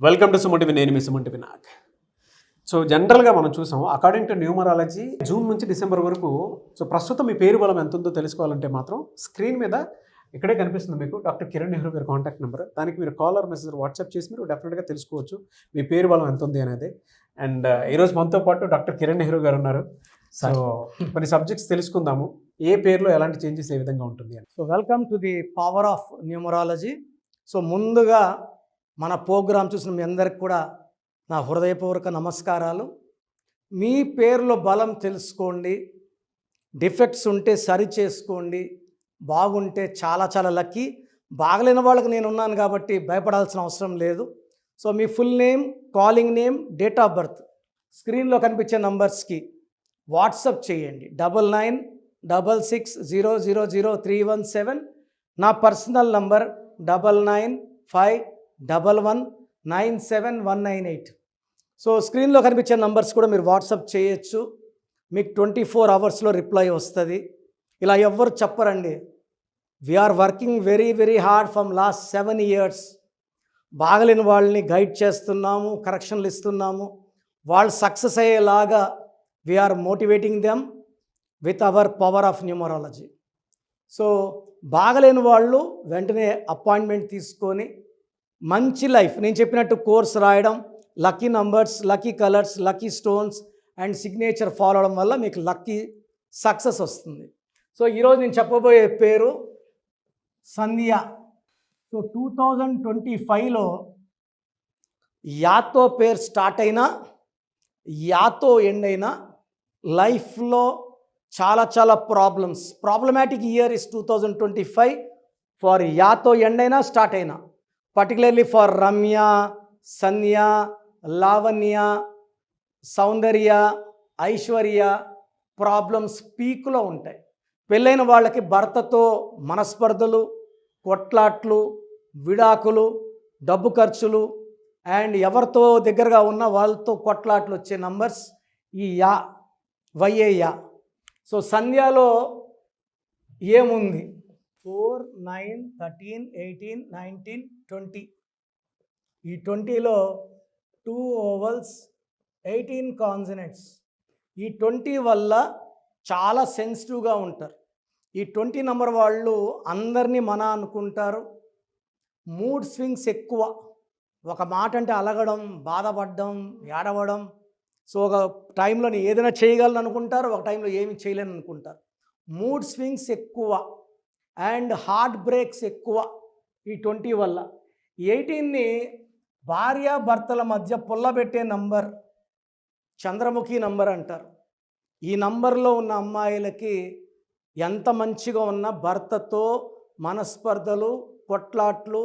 Welcome to Suman TV. నేను మీ Suman TV Nag. So జనరల్గా మనం చూసాం, అకార్డింగ్ టు న్యూమరాలజీ జూన్ నుంచి డిసెంబర్ వరకు ప్రస్తుతం మీ పేరు బలం ఎంత ఉందో తెలుసుకోవాలంటే మాత్రం స్క్రీన్ మీద ఇక్కడే కనిపిస్తుంది మీకు డాక్టర్ కిరణ్ నెహ్రూ గారి కాంటాక్ట్ నెంబర్. దానికి మీరు కాలర్ మెసేజ్ వాట్సాప్ చేసి మీరు డెఫినెట్గా తెలుసుకోవచ్చు మీ పేరు బలం ఎంత ఉంది అనేది. అండ్ ఈరోజు మనతో పాటు డాక్టర్ కిరణ్ నెహ్రూ గారు ఉన్నారు. సో కొన్ని సబ్జెక్ట్స్ తెలుసుకుందాము, ఏ పేరులో ఎలాంటి చేంజెస్ ఏ విధంగా ఉంటుంది అని. So welcome to the power of numerology. So ముందుగా మన ప్రోగ్రాం చూసిన మీ అందరికి కూడా నా హృదయపూర్వక నమస్కారాలు. మీ పేరులో బలం తెలుసుకోండి, డిఫెక్ట్స్ ఉంటే సరి చేసుకోండి, బాగుంటే చాలా చాలా లక్కీ. బాగలేని వాళ్ళకి నేను ఉన్నాను కాబట్టి భయపడాల్సిన అవసరం లేదు. So me full name, calling name, date of birth స్క్రీన్లో కనిపించే నంబర్స్కి వాట్సప్ చేయండి. 9966000317. నా పర్సనల్ నంబర్ 9951119798. సో స్క్రీన్లో కనిపించే నంబర్స్ కూడా మీరు వాట్సప్ చేయొచ్చు. మీకు 24 అవర్స్లో రిప్లై వస్తుంది. ఇలా ఎవ్వరు చెప్పరండి. We are working very very hard from last 7 years. బాగలేని వాళ్ళని గైడ్ చేస్తున్నాము, కరెక్షన్లు ఇస్తున్నాము. వాళ్ళు సక్సెస్ అయ్యేలాగా we are motivating them with our power of numerology. So బాగలేని వాళ్ళు వెంటనే అపాయింట్మెంట్ తీసుకొని మంచి లైఫ్, నేను చెప్పినట్టు కోర్స్ రాయడం, lucky numbers, lucky colours, lucky stones and signature follow అవడం వల్ల మీకు లక్కీ సక్సెస్ వస్తుంది. సో ఈరోజు నేను చెప్పబోయే పేరు సంధ్య. సో 2025లో యాతో పేరు స్టార్ట్ అయినా యాతో ఎండ్ అయినా లైఫ్లో చాలా చాలా ప్రాబ్లమాటిక్ ఇయర్ ఇస్ 2025 ఫర్ యాతో ఎండ్ అయినా స్టార్ట్ అయినా, particularly for Ramya, Sandhya, Lavanya, Soundarya, Aishwarya. Problems పీక్లో ఉంటాయి. పెళ్ళైన వాళ్ళకి భర్తతో మనస్పర్ధలు, కొట్లాట్లు, విడాకులు, డబ్బు ఖర్చులు అండ్ ఎవరితో దగ్గరగా ఉన్న వాళ్ళతో కొట్లాట్లు వచ్చే నంబర్స్ ఈ యా, వైఏ యా. సో సంధ్యాలో ఏముంది? 4, 9, 13, 18, 19, 20. ఈ 20లో 2 ఓవల్స్, 18 కాన్సనెంట్స్. ఈ 20 వల్ల చాలా సెన్సిటివ్గా ఉంటారు. ఈ 20 నెంబర్ వాళ్ళు అందరినీ మన అనుకుంటారు. మూడ్ స్వింగ్స్ ఎక్కువ. ఒక మాట అంటే అలగడం, బాధపడడం, ఏడవడం. సో ఒక టైంలో నేను ఏదైనా చేయగలను అనుకుంటారు, ఒక టైంలో ఏమి చేయలేను అనుకుంటారు. మూడ్ స్వింగ్స్ ఎక్కువ అండ్ హార్ట్ బ్రేక్స్ ఎక్కువ ఈ 20 వల్ల. 18ని భార్యాభర్తల మధ్య పుల్లబెట్టే నంబర్, చంద్రముఖి నంబర్ అంటారు. ఈ నంబర్లో ఉన్న అమ్మాయిలకి ఎంత మంచిగా ఉన్న భర్తతో మనస్పర్ధలు, కొట్లాట్లు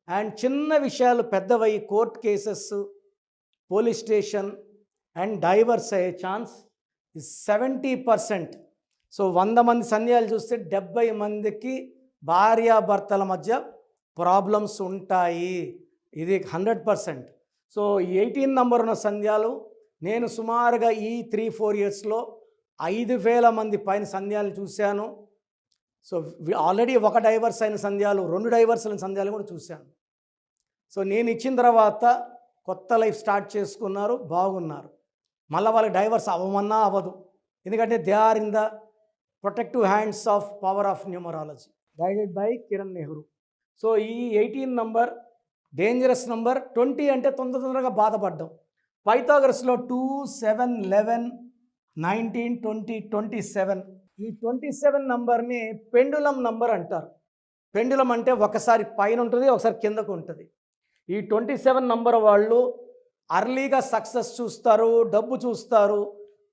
అండ్ చిన్న విషయాలు పెద్దవై court cases, police station and divorce అయ్యే ఛాన్స్ 70%. సో 100 మంది సంధ్యాలు చూస్తే 70 మందికి భార్యాభర్తల మధ్య ప్రాబ్లమ్స్ ఉంటాయి. ఇది 100%. సో 18 నంబర్ ఉన్న సంధ్యాలు నేను సుమారుగా ఈ 3-4 ఇయర్స్లో 5,000 మంది పైన సంధ్యాలు చూశాను. సో ఆల్రెడీ ఒక డైవర్స్ అయిన సంధ్యాలు, 2 డైవర్స్ అయిన సంధ్యాలు కూడా చూశాను. సో నేను ఇచ్చిన తర్వాత కొత్త లైఫ్ స్టార్ట్ చేసుకున్నారు, బాగున్నారు. మళ్ళీ వాళ్ళకి డైవర్స్ అవ్వమన్నా అవ్వదు, ఎందుకంటే they are in the protective hands of power of numerology guided by Kiran Nehru. So ఈ 18 నంబర్ డేంజరస్ నంబర్. 20 అంటే తొందరగా బాధపడ్డం. పైథాగరస్లో 2, 7, 11, 19, 20, 27. ఈ 27 నంబర్ని పెండులం నంబర్ అంటారు. పెండులం అంటే ఒకసారి పైన ఉంటుంది, ఒకసారి కిందకు ఉంటుంది. ఈ 27 నంబర్ వాళ్ళు అర్లీగా సక్సెస్ చూస్తారు, డబ్బు చూస్తారు.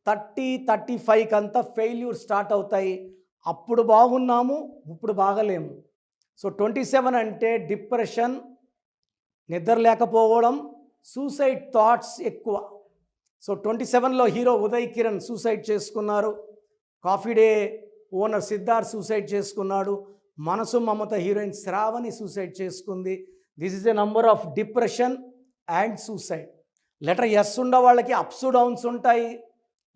30-35 అంతా ఫెయిల్యూర్ స్టార్ట్ అవుతాయి. అప్పుడు బాగున్నాము, ఇప్పుడు బాగలేము. సో 27 అంటే డిప్రెషన్, నిద్ర లేకపోవడం, సూసైడ్ థాట్స్ ఎక్కువ. సో 27లో హీరో ఉదయ్ కిరణ్ సూసైడ్ చేసుకున్నారు. Coffee day owner Siddharth suicide చేసుకున్నాడు. మనసు మమత హీరోయిన్ శ్రావణి సూసైడ్ చేసుకుంది. This is a number of depression and suicide. Letter S ఉన్న వాళ్ళకి అప్స్ డౌన్స్ ఉంటాయి,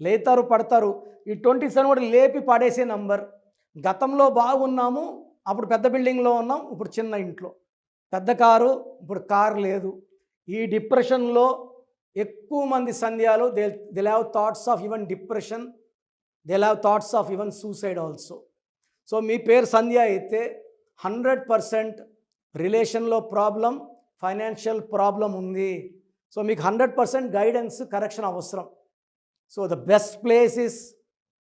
లేతారు పడతారు. ఈ 27 కూడా లేపి పడేసే నంబర్. గతంలో బాగున్నాము, అప్పుడు పెద్ద బిల్డింగ్లో ఉన్నాం, ఇప్పుడు చిన్న ఇంట్లో. పెద్ద కారు, ఇప్పుడు కారు లేదు. ఈ డిప్రెషన్లో ఎక్కువ మంది సంధ్యాలు they have thoughts of even depression, they have thoughts of even suicide also. So మీ పేరు సంధ్య అయితే 100% రిలేషన్లో ప్రాబ్లం, ఫైనాన్షియల్ ప్రాబ్లం ఉంది. సో మీకు 100% గైడెన్స్, కరెక్షన్ అవసరం. So the best place is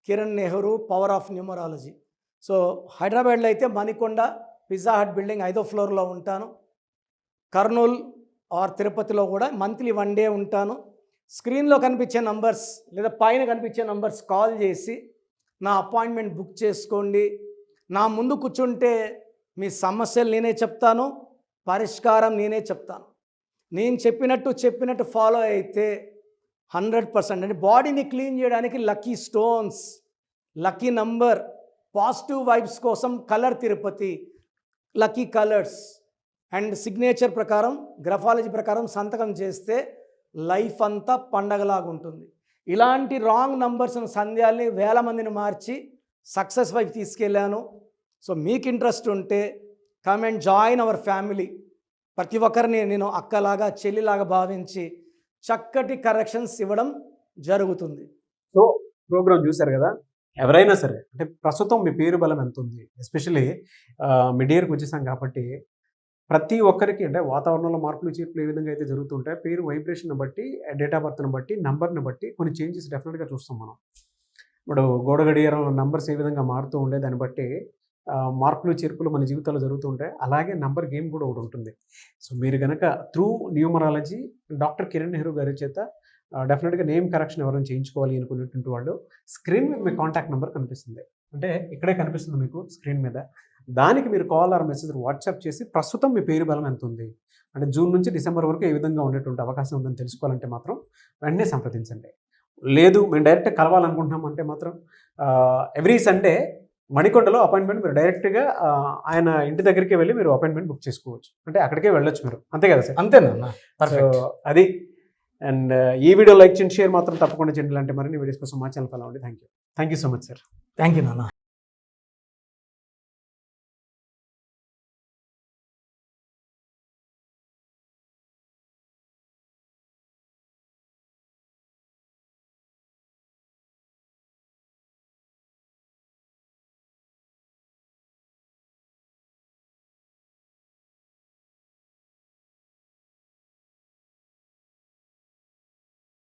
Kiran Nehru power of numerology. So హైదరాబాద్లో అయితే మణికొండ పిజ్జా హట్ బిల్డింగ్ 5వ ఫ్లోర్లో ఉంటాను. కర్నూలు ఆర్ తిరుపతిలో కూడా మంత్లీ 1 డే ఉంటాను. స్క్రీన్లో కనిపించే నంబర్స్ లేదా పైన కనిపించే నంబర్స్ కాల్ చేసి నా అపాయింట్మెంట్ బుక్ చేసుకోండి. నా ముందు కూర్చుంటే మీ సమస్యలు నేనే చెప్తాను, పరిష్కారం నేనే చెప్తాను. నేను చెప్పినట్టు ఫాలో అయితే 100% అంటే బాడీని క్లీన్ చేయడానికి lucky stones, lucky number, positive vibes కోసం colour therapy, lucky colours and signature ప్రకారం, గ్రఫాలజీ ప్రకారం సంతకం చేస్తే లైఫ్ అంతా పండగలాగా ఉంటుంది. ఇలాంటి రాంగ్ నంబర్స్ సంధ్యాల్ని 1000 మందిని మార్చి సక్సెస్ వైపు తీసుకెళ్ళాను. సో మీకు ఇంట్రెస్ట్ ఉంటే come and join our family. ప్రతి ఒక్కరిని నేను అక్కలాగా చెల్లిలాగా భావించి చక్కటి కరెక్షన్స్ ఇవ్వడం జరుగుతుంది. సో ప్రోగ్రామ్ చూశారు కదా, ఎవరైనా సరే అంటే ప్రస్తుతం మీ పేరు బలం ఎంత ఉంది, ఎస్పెషల్లీ మిడ్ ఇయర్కి వచ్చేసాం కాబట్టి ప్రతి ఒక్కరికి అంటే వాతావరణంలో మార్పులు చేర్పులు ఏ విధంగా అయితే జరుగుతుంటాయి, పేరు వైబ్రేషన్ బట్టి, డేట్ ఆఫ్ బర్త్ని బట్టి, నంబర్ని బట్టి కొన్ని చేంజెస్ డెఫినెట్గా చూస్తాం మనం. ఇప్పుడు గోడ గడియారంలో నంబర్స్ ఏ విధంగా మారుతూ ఉండే దాన్ని బట్టి మార్పులు చేర్పులు మన జీవితాల్లో జరుగుతూ ఉంటాయి. అలాగే నంబర్ గేమ్ కూడా ఒకటి ఉంటుంది. సో మీరు కనుక through numerology doctor Kiran Nehru గారి చేత డెఫినెట్గా నేమ్ కరెక్షన్ ఎవరైనా చేయించుకోవాలి అనుకునేటువంటి వాళ్ళు స్క్రీన్ మీద మీ కాంటాక్ట్ నెంబర్ కనిపిస్తుంది, అంటే ఇక్కడే కనిపిస్తుంది మీకు స్క్రీన్ మీద. దానికి మీరు కాల్ ఆర్ మెసేజ్ వాట్సాప్ చేసి ప్రస్తుతం మీ పేరు బలం ఎంత ఉంది, అంటే జూన్ నుంచి డిసెంబర్ వరకు ఏ విధంగా ఉండేటువంటి అవకాశం ఉందని తెలుసుకోవాలంటే మాత్రం వెంటనే సంప్రదించండి. లేదు మేము డైరెక్ట్ కలవాలనుకుంటున్నాం అంటే మాత్రం ఎవ్రీ సండే మణికొండలో అపాయింట్మెంట్ మీరు డైరెక్ట్గా ఆయన ఇంటి దగ్గరికి వెళ్ళి మీరు అపాయింట్మెంట్ బుక్ చేసుకోవచ్చు, అంటే అక్కడికే వెళ్ళొచ్చు మీరు, అంతే కదా సార్? అంతేనా? సో అది. అండ్ ఈ వీడియో లైక్ చేయండి, షేర్ మాత్రం తప్పకుండా చేయండి. అంటే మరిన్ని వీడియోస్ కోసం మా ఛానల్ ఫాలో అవ్వండి. Thank you so much sir. Thank you నాన్న.